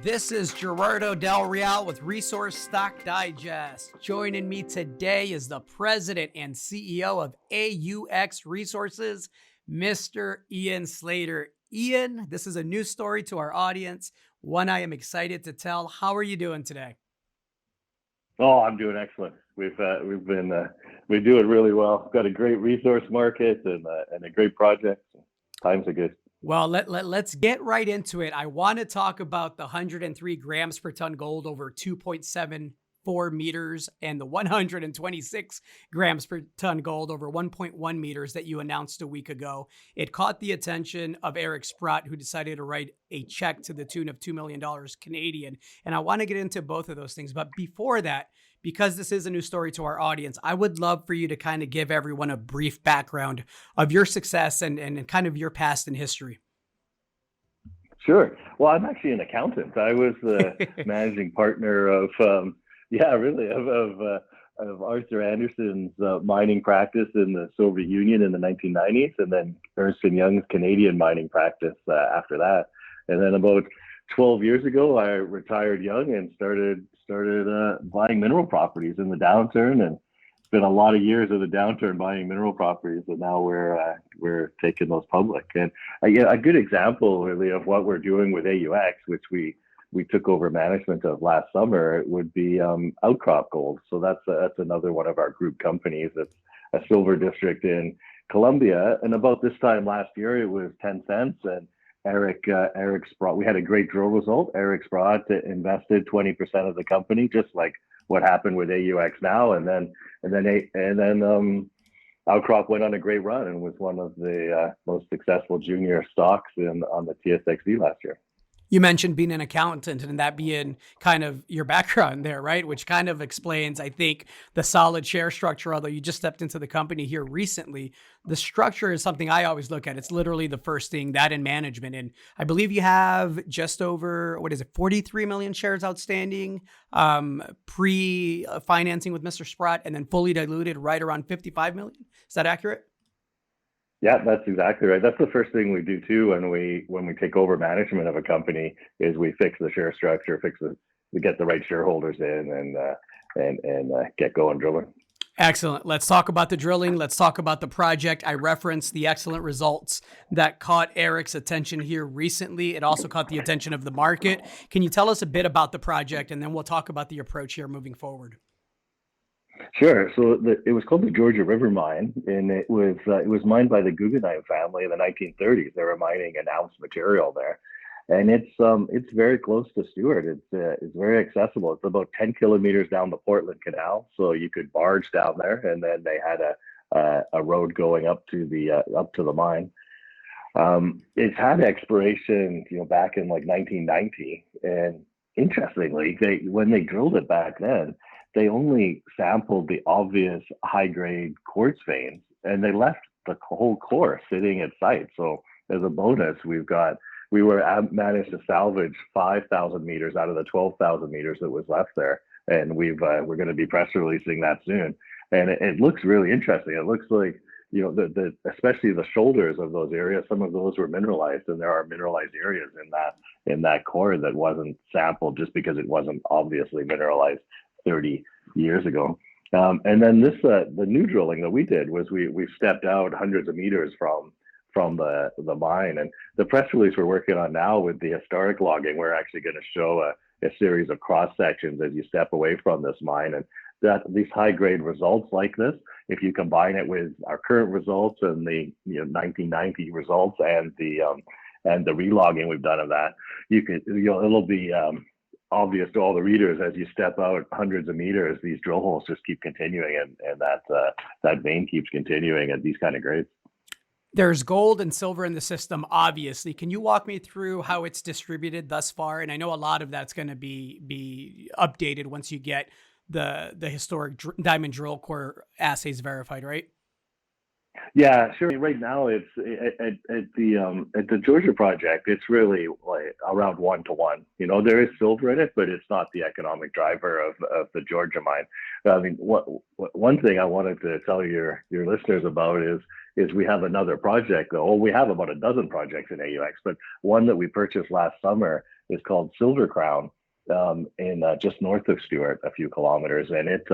This is Gerardo Del Real with Resource Stock Digest. Joining me today is the president and CEO of AUX Resources, Mr. Ian Slater. Ian, this is a new story to our audience, one I am excited to tell. How are you doing today? Oh, I'm doing excellent. We're doing really well. Got a great resource market and a great project. Times are good. Well, let's get right into it. I want to talk about the 103 grams per ton gold over 2.74 meters and the 126 grams per ton gold over 1.1 meters that you announced a week ago. It caught the attention of Eric Sprott, who decided to write a check to the tune of $2 million Canadian. And I want to get into both of those things. But before that, because this is a new story to our audience, I would love for you to kind of give everyone a brief background of your success and kind of your past and history. Sure. Well, I'm actually an accountant. I was the managing partner of Arthur Andersen's mining practice in the Soviet Union in the 1990s, and then Ernst & Young's Canadian mining practice after that. And then about 12 years ago, I retired young and started buying mineral properties in the downturn, and it's been a lot of years of the downturn buying mineral properties, and now we're taking those public. And a good example really of what we're doing with AUX, which we took over management of last summer, would be Outcrop Gold. So that's another one of our group companies. It's a silver district in Colombia, and about this time last year it was 10 cents, and Eric Sprott, we had a great drill result. Eric Sprott invested 20% of the company, just like what happened with AUX now, and then Outcrop went on a great run and was one of the most successful junior stocks on the TSX-V last year. You mentioned being an accountant and that being kind of your background there, right? Which kind of explains, I think, the solid share structure, although you just stepped into the company here recently. The structure is something I always look at. It's literally the first thing, that in management. And I believe you have just over, 43 million shares outstanding, pre-financing with Mr. Sprott, and then fully diluted right around 55 million. Is that accurate? Yeah, that's exactly right. That's the first thing we do too when we take over management of a company is we fix the share structure, we get the right shareholders in and get going drilling. Excellent. Let's talk about the drilling. Let's talk about the project. I referenced the excellent results that caught Eric's attention here recently. It also caught the attention of the market. Can you tell us a bit about the project, and then we'll talk about the approach here moving forward? Sure. So it was called the Georgia River Mine, and it was mined by the Guggenheim family in the 1930s. They were mining an ounce material there, and it's very close to Stewart. It's very accessible. It's about 10 kilometers down the Portland Canal, so you could barge down there, and then they had a road going up to the mine. It's had exploration, back in like 1990, and interestingly, when they drilled it back then, they only sampled the obvious high-grade quartz veins, and they left the whole core sitting at site. So as a bonus, we managed to salvage 5,000 meters out of the 12,000 meters that was left there, and we're going to be press releasing that soon. And it looks really interesting. It looks like especially the shoulders of those areas, some of those were mineralized, and there are mineralized areas in that core that wasn't sampled just because it wasn't obviously mineralized 30 years ago. And then the new drilling that we did was we stepped out hundreds of meters from the mine, and the press release we're working on now with the historic logging, we're actually going to show a series of cross sections as you step away from this mine, and that these high grade results like this, if you combine it with our current results and the 1990 results and the relogging we've done of that, it'll be obvious to all the readers as you step out hundreds of meters, these drill holes just keep continuing, and that vein keeps continuing at these kind of grades. There's gold and silver in the system, obviously. Can you walk me through how it's distributed thus far? And I know a lot of that's going to be updated once you get the historic diamond drill core assays verified, right? Yeah, sure. Right now, it's at the Georgia project. It's really like around 1-to-1. There is silver in it, but it's not the economic driver of the Georgia mine. I mean, one thing I wanted to tell your listeners about is is we have another project. Oh, we have about a dozen projects in AUX, but one that we purchased last summer is called Silver Crown, in just north of Stewart, a few kilometers, and it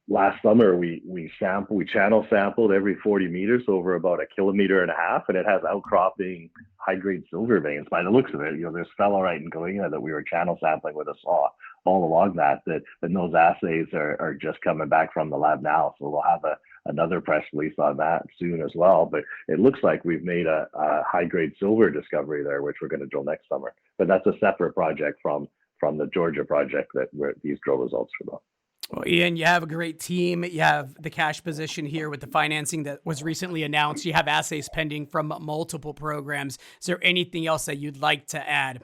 last summer we channel sampled every 40 meters over about 1.5 kilometers, and it has outcropping high grade silver veins. By the looks of it, there's sphalerite and galena that we were channel sampling with a saw all along and those assays are just coming back from the lab now. So we'll have another press release on that soon as well. But it looks like we've made a high grade silver discovery there, which we're going to drill next summer. But that's a separate project from the Georgia project where these drill results are about. Well, Ian, you have a great team. You have the cash position here with the financing that was recently announced. You have assays pending from multiple programs. Is there anything else that you'd like to add?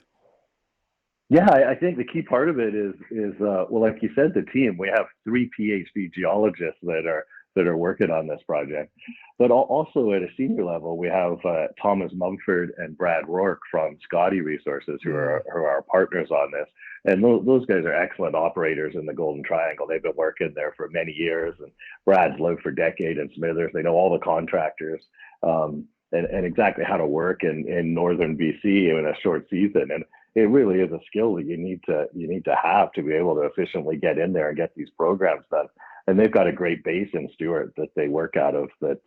Yeah, I think the key part of it is well, like you said, the team. We have 3 PhD geologists that are working on this project, but also at a senior level, we have Thomas Mumford and Brad Rourke from Scotty Resources who are our partners on this. And those guys are excellent operators in the Golden Triangle. They've been working there for many years, and Brad's lived for decades in Smithers. They know all the contractors and exactly how to work in northern BC in a short season. And it really is a skill that you need to have to be able to efficiently get in there and get these programs done. And they've got a great base in Stewart that they work out of that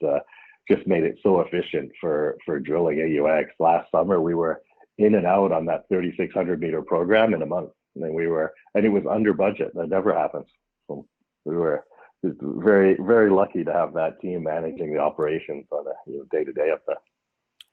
just made it so efficient for drilling AUX. Last summer, we were in and out on that 3,600 meter program in a month. And it was under budget. That never happens. So we were very, very lucky to have that team managing the operations on a day to day up there.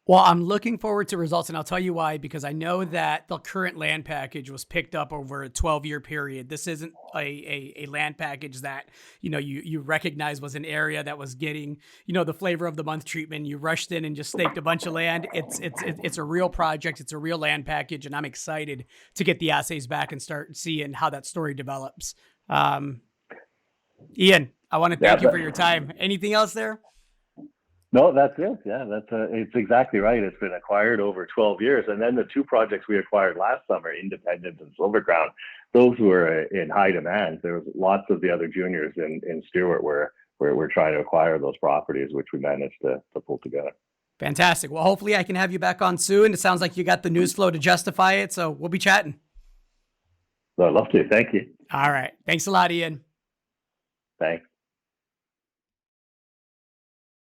Well, I'm looking forward to results, and I'll tell you why, because I know that the current land package was picked up over a 12-year period. This isn't a land package that, you recognize was an area that was getting, the flavor of the month treatment. You rushed in and just staked a bunch of land. It's a real project. It's a real land package, and I'm excited to get the assays back and start seeing how that story develops. Ian, I want to thank you for your time. Anything else there? No, that's it. Yeah, it's exactly right. It's been acquired over 12 years. And then the 2 projects we acquired last summer, Independence and Silver Crown, those were in high demand. There was lots of the other juniors in Stewart where we're trying to acquire those properties, which we managed to pull together. Fantastic. Well, hopefully I can have you back on soon. It sounds like you got the news flow to justify it. So we'll be chatting. So I'd love to. Thank you. All right. Thanks a lot, Ian. Thanks.